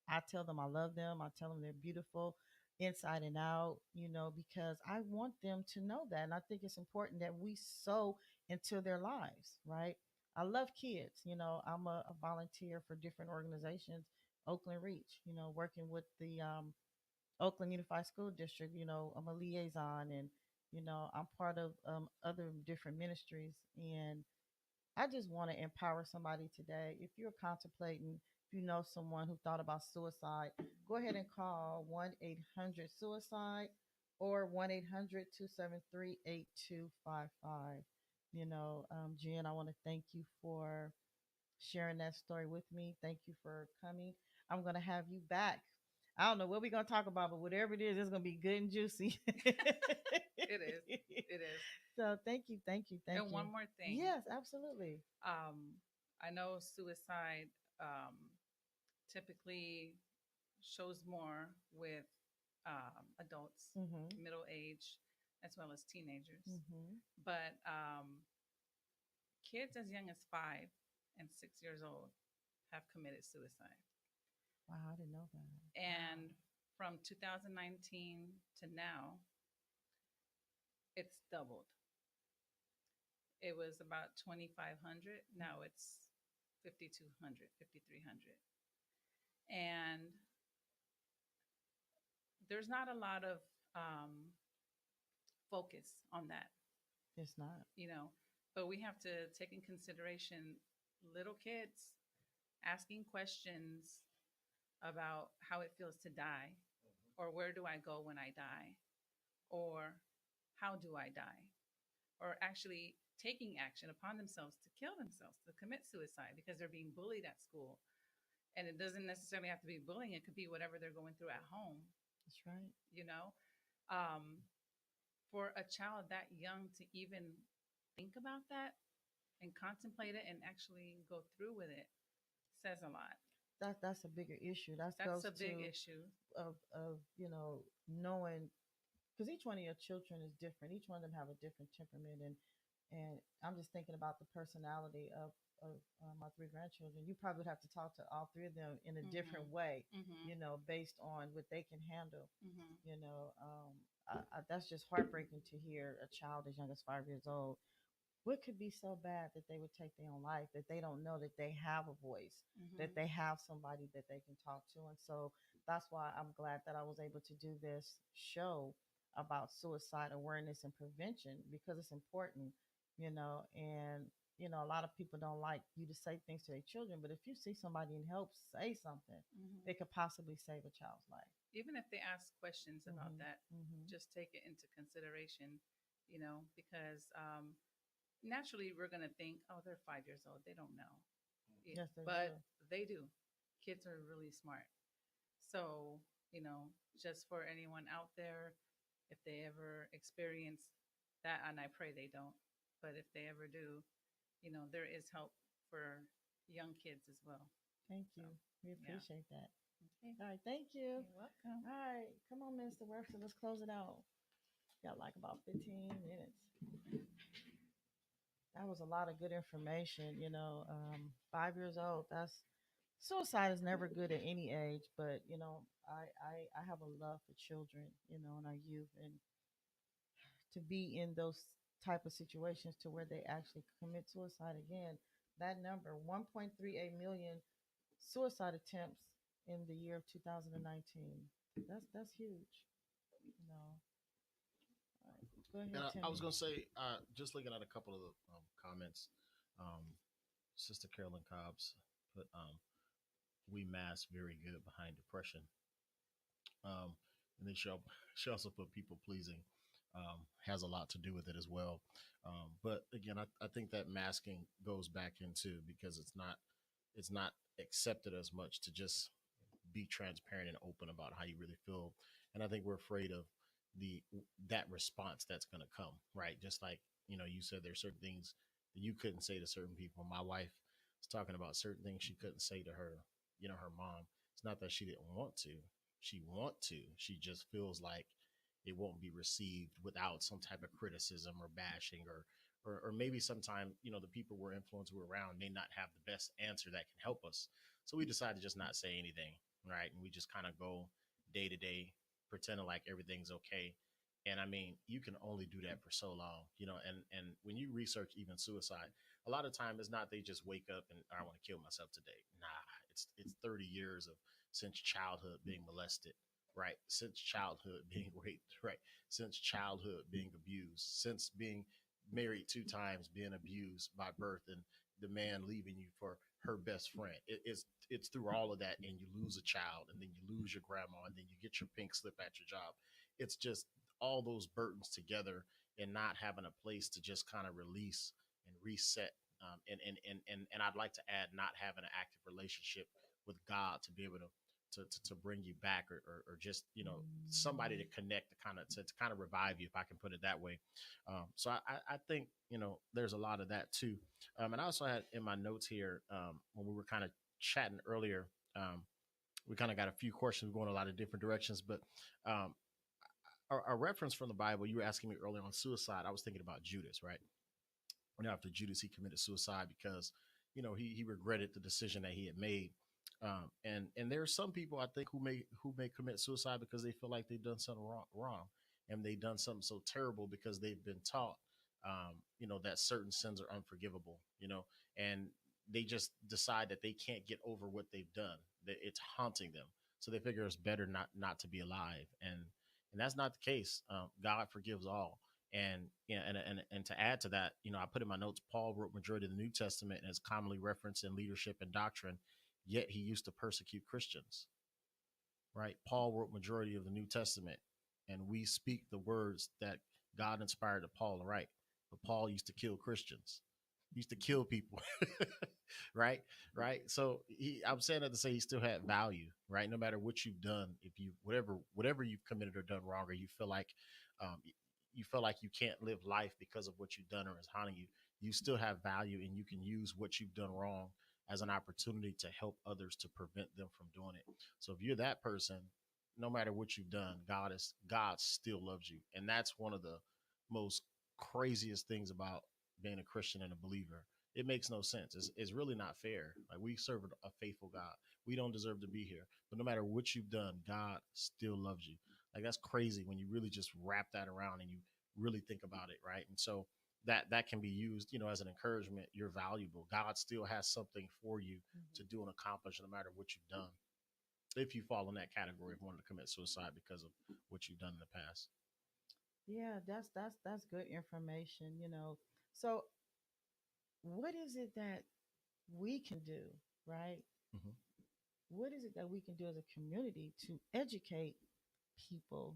A: I tell them I love them. I tell them they're beautiful inside and out, because I want them to know that. And I think it's important that we sow into their lives, right? I love kids. I'm a volunteer for different organizations, Oakland Reach, working with the Oakland Unified School District. I'm a liaison, and, I'm part of other different ministries. And I just want to empower somebody today. If you're contemplating, if you know someone who thought about suicide, go ahead and call 1-800 suicide or 1-800-273-8255. Jen, I want to thank you for sharing that story with me. Thank you for coming. I'm going to have you back. I don't know what we're going to talk about, but whatever it is, it's going to be good and juicy.
C: It is. It is.
A: So thank you, thank you, thank
C: And
A: you.
C: one more thing.
A: Yes, absolutely.
C: I know suicide typically shows more with adults, middle age, as well as teenagers. But kids as young as 5 and 6 years old have committed suicide.
A: Wow, I didn't know that.
C: And from 2019 to now, it's doubled. It was about 2,500. Now it's 5,200, 5,300. And there's not a lot of focus on that,
A: It's not.
C: but we have to take in consideration little kids asking questions about how it feels to die, or where do I go when I die, or how do I die, or actually taking action upon themselves to kill themselves, to commit suicide because they're being bullied at school. And it doesn't necessarily have to be bullying, it could be whatever they're going through at home.
A: That's right.
C: For a child that young to even think about that and contemplate it and actually go through with it says a lot.
A: That's a bigger issue. That's
C: a big issue
A: of knowing, because each one of your children is different. Each one of them have a different temperament, and I'm just thinking about the personality of my three grandchildren. You probably would have to talk to all three of them in a different way, based on what they can handle. That's just heartbreaking to hear a child as young as 5 years old. What could be so bad that they would take their own life, that they don't know that they have a voice, that they have somebody that they can talk to? And so that's why I'm glad that I was able to do this show about suicide awareness and prevention, because it's important, and a lot of people don't like you to say things to their children, but if you see somebody in help say something, it could possibly save a child's life.
C: Even if they ask questions about that, just take it into consideration, because naturally we're going to think, oh, they're 5 years old, they don't know.
A: Yes,
C: but they do. Kids are really smart. So, just for anyone out there, if they ever experience that, and I pray they don't, but if they ever do, there is help for young kids as well.
A: Thank you. We appreciate that.
C: Okay.
A: All right, thank you.
C: You're welcome.
A: All right, come on, Mr. Webster, let's close it out. Got like about 15 minutes. That was a lot of good information. 5 years old, suicide is never good at any age, but I have a love for children, and our youth, and to be in those type of situations to where they actually commit suicide again. That number, 1.38 million suicide attempts in the year of 2019. That's huge. All right, go ahead.
B: And I was going to say, just looking at a couple of the comments, Sister Carolyn Cobbs put, "We mask very good behind depression," and then she also put people pleasing has a lot to do with it as well. But again, I think that masking goes back into, because it's not accepted as much to just be transparent and open about how you really feel. And I think we're afraid of that response that's going to come, right? Just like, you said, there's certain things that you couldn't say to certain people. My wife was talking about certain things she couldn't say to her mom. It's not that she didn't want to, she want to. She just feels like it won't be received without some type of criticism or bashing, or maybe sometime, the people we're influenced, we're around, may not have the best answer that can help us. So we decide to just not say anything, right? And we just kind of go day to day, pretending like everything's okay. And I mean, you can only do that for so long, and when you research even suicide, a lot of time it's not they just wake up and I want to kill myself today. Nah, it's 30 years of since childhood being molested, right? Since childhood being raped, right? Since childhood being abused, since being married 2 times, being abused by birth, and the man leaving you for her best friend. It's through all of that, and you lose a child, and then you lose your grandma, and then you get your pink slip at your job. It's just all those burdens together, and not having a place to just kind of release and reset. And I'd like to add, not having an active relationship with God to be able to bring you back, or just somebody to connect, to kind of revive you, if I can put it that way. So I think there's a lot of that too. And I also had in my notes here, when we were kind of chatting earlier, we kind of got a few questions going a lot of different directions, but um, a reference from the Bible. You were asking me earlier on suicide. I was thinking about Judas, right? When after Judas, he committed suicide because he regretted the decision that he had made. And there are some people, I think, who may commit suicide because they feel like they've done something wrong, and they've done something so terrible because they've been taught, that certain sins are unforgivable, and they just decide that they can't get over what they've done, that it's haunting them, so they figure it's better not to be alive, and that's not the case. God forgives all. And and to add to that, I put in my notes, Paul wrote majority of the New Testament and is commonly referenced in leadership and doctrine, yet he used to persecute Christians, right? Paul wrote majority of the New Testament, and we speak the words that God inspired to Paul to write. But Paul used to kill Christians, he used to kill people, right? Right. So I'm saying that to say he still had value, right? No matter what you've done, if you whatever you've committed or done wrong, or you feel like um, you can't live life because of what you've done or is haunting you, you still have value, and you can use what you've done wrong as an opportunity to help others, to prevent them from doing it. So if you're that person, no matter what you've done, God still loves you. And that's one of the most craziest things about being a Christian and a believer. It makes no sense. It's really not fair. Like, we serve a faithful God. We don't deserve to be here. But no matter what you've done, God still loves you. Like, that's crazy when you really just wrap that around and you really think about it, right? And so that can be used, as an encouragement. You're valuable. God still has something for you to do and accomplish, no matter what you've done. If you fall in that category of wanting to commit suicide because of what you've done in the past.
A: Yeah, that's good information. So what is it that we can do, right?
B: Mhm.
A: What is it that we can do as a community to educate people,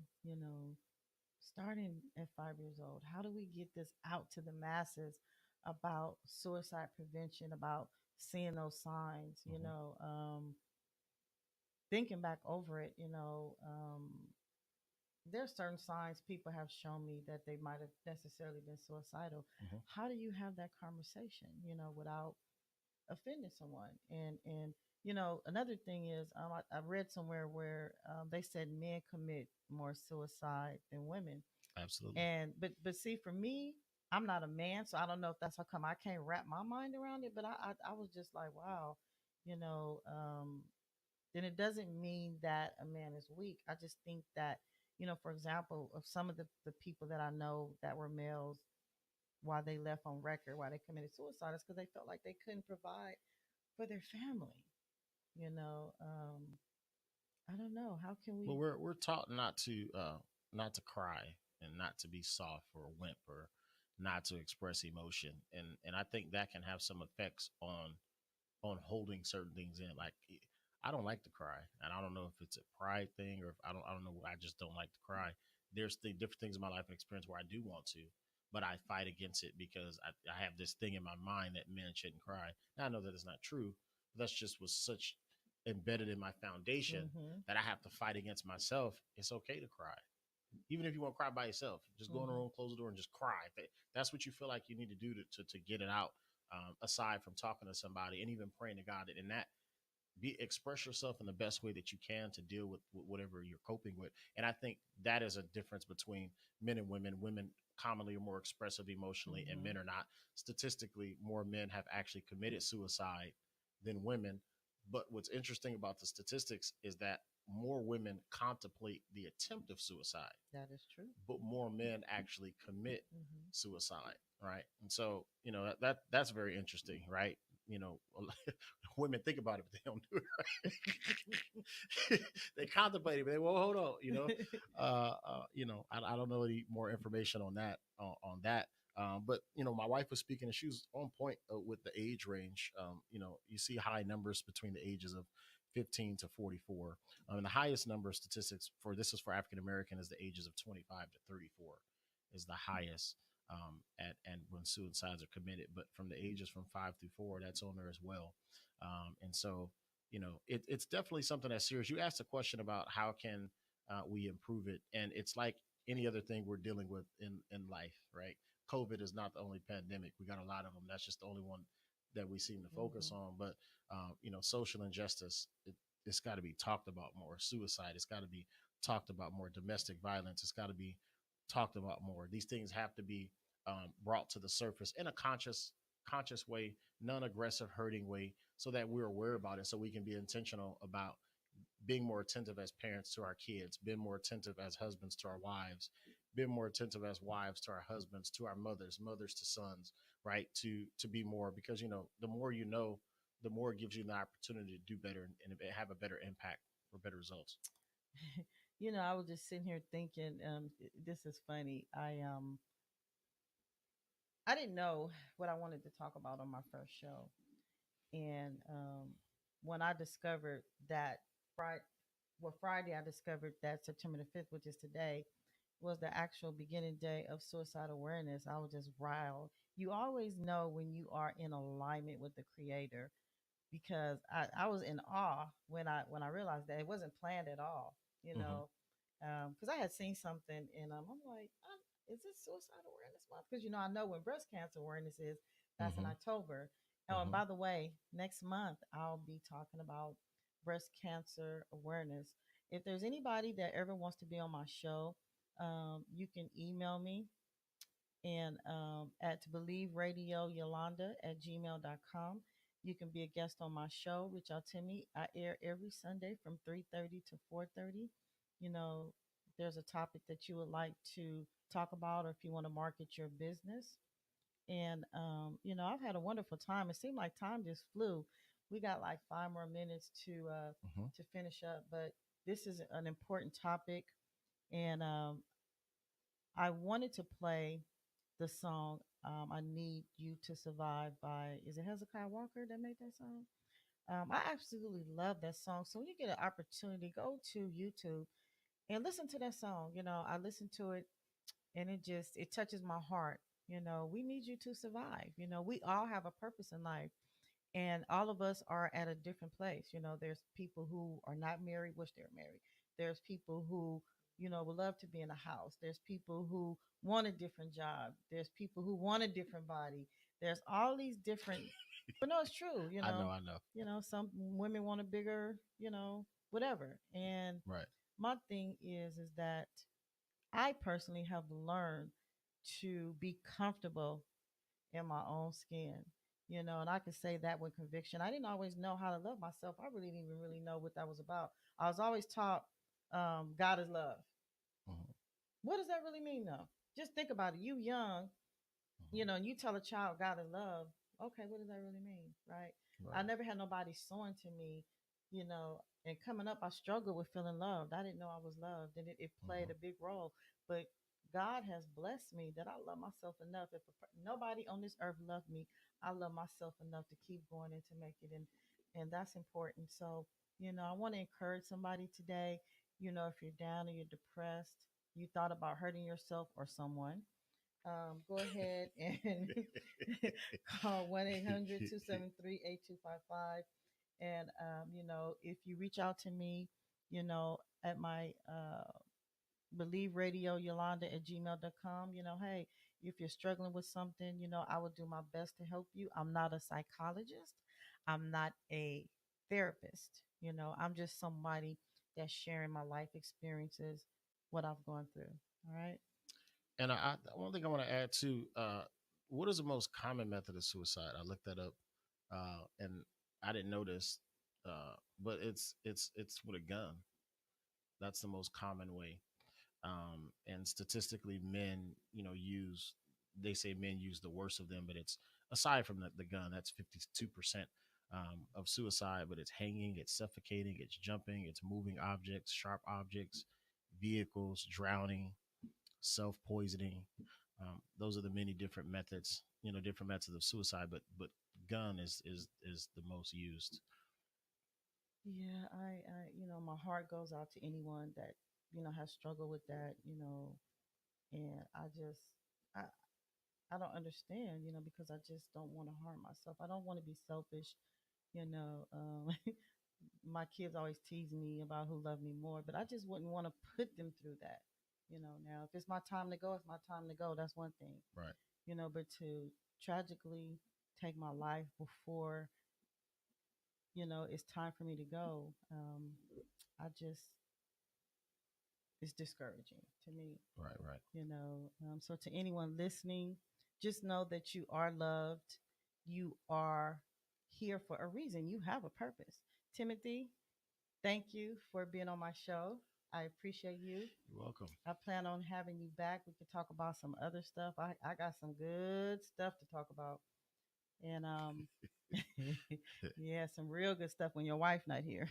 A: starting at 5 years old? How do we get this out to the masses about suicide prevention, about seeing those signs,
B: Mhm.
A: thinking back over it, there's certain signs people have shown me that they might have necessarily been suicidal.
B: Mhm.
A: How do you have that conversation, without offending someone? And another thing is, I read somewhere where they said men commit more suicide than women.
B: Absolutely.
A: And but see, for me, I'm not a man, so I don't know if that's how come I can't wrap my mind around it. But I was just like, wow, you know. Then it doesn't mean that a man is weak. I just think that, for example, of some of the people that I know that were males, why they left on record, why they committed suicide, is because they felt like they couldn't provide for their family. You know, I don't know. How can
B: Well,
A: we?
B: we're taught not to cry, and not to be soft or wimp, or not to express emotion, and I think that can have some effects on holding certain things in. Like, I don't like to cry, and I don't know if it's a pride thing, or if I don't know. I just don't like to cry. There's the different things in my life and experience where I do want to, but I fight against it because I have this thing in my mind that men shouldn't cry. Now, I know that it's not true, but that's just was such embedded in my foundation
A: Mm-hmm,
B: that I have to fight against myself. It's okay to cry. Even if you want to cry by yourself, just go in the
A: mm-hmm,
B: room, close the door, and just cry. That's what you feel like you need to do to get it out. Aside from talking to somebody and even praying to God, and be express yourself in the best way that you can to deal with whatever you're coping with. And I think that is a difference between men and women. Women commonly are more expressive emotionally, and
A: Mm-hmm.
B: men are not. Statistically, more men have actually committed suicide than women. But what's interesting about the statistics is that more women contemplate the attempt of suicide,
A: That is true.
B: but more men actually commit
A: Mm-hmm.
B: suicide, right? And so, that's very interesting, right? You know, women think about it, but they don't do it. Right? They contemplate it, but they well, hold on. I don't know any more information on that. But my wife was speaking, and she was on point with the age range. You see high numbers between the ages of 15 to 44. And the highest number of statistics for this is for African American is the ages of 25 to 34 is the highest and when suicides are committed. But from the ages from 5 through 4, that's on there as well. And so, it's definitely something that's serious. You asked a question about how can we improve it, and it's like any other thing we're dealing with in life, right? COVID is not the only pandemic. We got a lot of them. That's just the only one that we seem to focus
A: Mm-hmm.
B: on. But social injustice, it's got to be talked about more. Suicide, it's got to be talked about more. Domestic violence, it's got to be talked about more. These things have to be brought to the surface in a conscious way, non-aggressive, hurting way, so that we're aware about it, so we can be intentional about being more attentive as parents to our kids, being more attentive as husbands to our wives, being more attentive as wives to our husbands, to our mothers to sons, right? To be more, because the more the more it gives you the opportunity to do better and have a better impact for better results.
A: I was just sitting here thinking, this is funny. I didn't know what I wanted to talk about on my first show, and when I discovered that Friday, Friday I discovered that September 5th, which is today, was the actual beginning day of suicide awareness. I was just riled. You always know when you are in alignment with the Creator, because I was in awe when I realized that it wasn't planned at all. You
B: Hmm.
A: know, because I had seen something, and I'm like, is this Suicide Awareness Month? Because I know when breast cancer awareness is, that's in
B: Hmm.
A: October. Oh, and
B: Hmm.
A: by the way, next month I'll be talking about breast cancer awareness. If there's anybody that ever wants to be on my show, you can email me and at believe radio Yolanda at gmail.com. You can be a guest on my show. Reach out to me. I air every Sunday from 3:30 to 4:30. You know, if there's a topic that you would like to talk about, or if you want to market your business. And I've had a wonderful time. It seemed like time just flew. We got like 5 more minutes
B: Hmm.
A: to finish up, but this is an important topic, and I wanted to play the song "I Need You to Survive" by, is it Hezekiah Walker that made that song? I absolutely love that song. So when you get an opportunity, go to YouTube and listen to that song. I listened to it, and it touches my heart. We need you to survive. We all have a purpose in life, and all of us are at a different place. There's people who are not married, wish they were married. There's people who would love to be in a house. There's people who want a different job. There's people who want a different body. There's all these different, but no, it's true.
B: I know, I know.
A: Some women want a bigger, whatever. And
B: Right.
A: my thing is that I personally have learned to be comfortable in my own skin. And I can say that with conviction. I didn't always know how to love myself. I really didn't even really know what that was about. I was always taught God is love.
B: Hmm.
A: What does that really mean, though? Just think about it. You young,
B: Hmm.
A: and you tell a child God is love. Okay, what does that really mean, right? I
B: Right.
A: never had nobody sewing to me, and coming up, I struggled with feeling loved. I didn't know I was loved, and it played
B: Hmm.
A: a big role. But God has blessed me that I love myself enough. If nobody on this earth loved me, I love myself enough to keep going and to make it. And that's important. So, I want to encourage somebody today. If you're down or you're depressed, you thought about hurting yourself or someone, go ahead and call 1-800-273-8255. And, if you reach out to me, at my believe radio Yolanda at gmail.com, hey, if you're struggling with something, I will do my best to help you. I'm not a psychologist. I'm not a therapist. I'm just somebody that's sharing my life experiences, what I've gone through. All right.
B: And one thing I want to add too, what is the most common method of suicide? I looked that up, and I didn't know this, but it's with a gun. That's the most common way. And statistically, men, use, they say men use the worst of them, but it's aside from the gun, that's 52% of suicide, but it's hanging, it's suffocating, it's jumping, it's moving objects, sharp objects, vehicles, drowning, self poisoning. Those are the many different methods, different methods of suicide, but gun is the most used.
A: Yeah, my heart goes out to anyone that, has struggled with that, and I, I don't understand, because I just don't want to harm myself. I don't want to be selfish, you know. My kids always tease me about who loved me more, but I just wouldn't want to put them through that, Now, if it's my time to go, it's my time to go. That's one thing,
B: Right.
A: but to tragically take my life before, it's time for me to go, I just, it's discouraging to me.
B: Right. Right.
A: So to anyone listening, just know that you are loved. You are here for a reason. You have a purpose. Timothy, thank you for being on my show. I appreciate you.
B: You're welcome.
A: I plan on having you back. We could talk about some other stuff. I got some good stuff to talk about. And yeah, some real good stuff when your wife not here.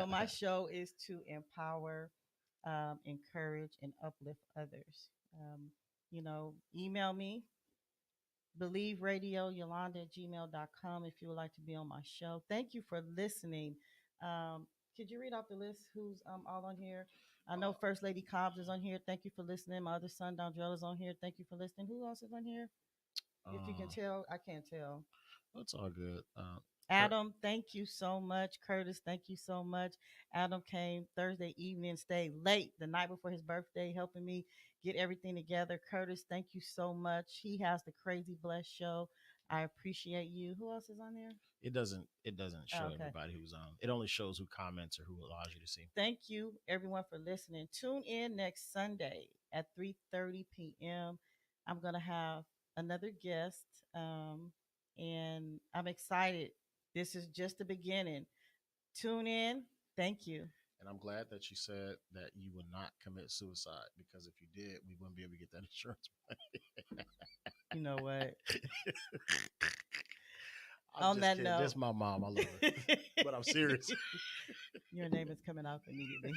A: My show is to empower, encourage, and uplift others. Email me, believe radio Yolanda at gmail.com if you would like to be on my show. Thank you for listening. Could you read off the list who's all on here? I know First Lady Cobbs is on here. Thank you for listening. My other son, Dondrell, is on here. Thank you for listening. Who else is on here? If you can tell, I can't tell.
B: It's all good.
A: Adam, thank you so much. Curtis, thank you so much. Adam came Thursday evening, stayed late the night before his birthday, helping me get everything together. Curtis, thank you so much. He has the Crazy Blessed show. I appreciate you. Who else is on there?
B: It doesn't show
A: Okay.
B: everybody who's on. It only shows who comments or who allows you to see.
A: Thank you everyone for listening. Tune in next Sunday at 3:30 p.m. I'm gonna have another guest, and I'm excited. This is just the beginning. Tune in. Thank you.
B: And I'm glad that you said that you would not commit suicide, because if you did, we wouldn't be able to get that insurance money.
A: You know what?
B: I'm
A: On
B: just
A: that
B: kidding.
A: note,
B: This is my mom. I love her. But I'm serious.
A: your name is coming out immediately.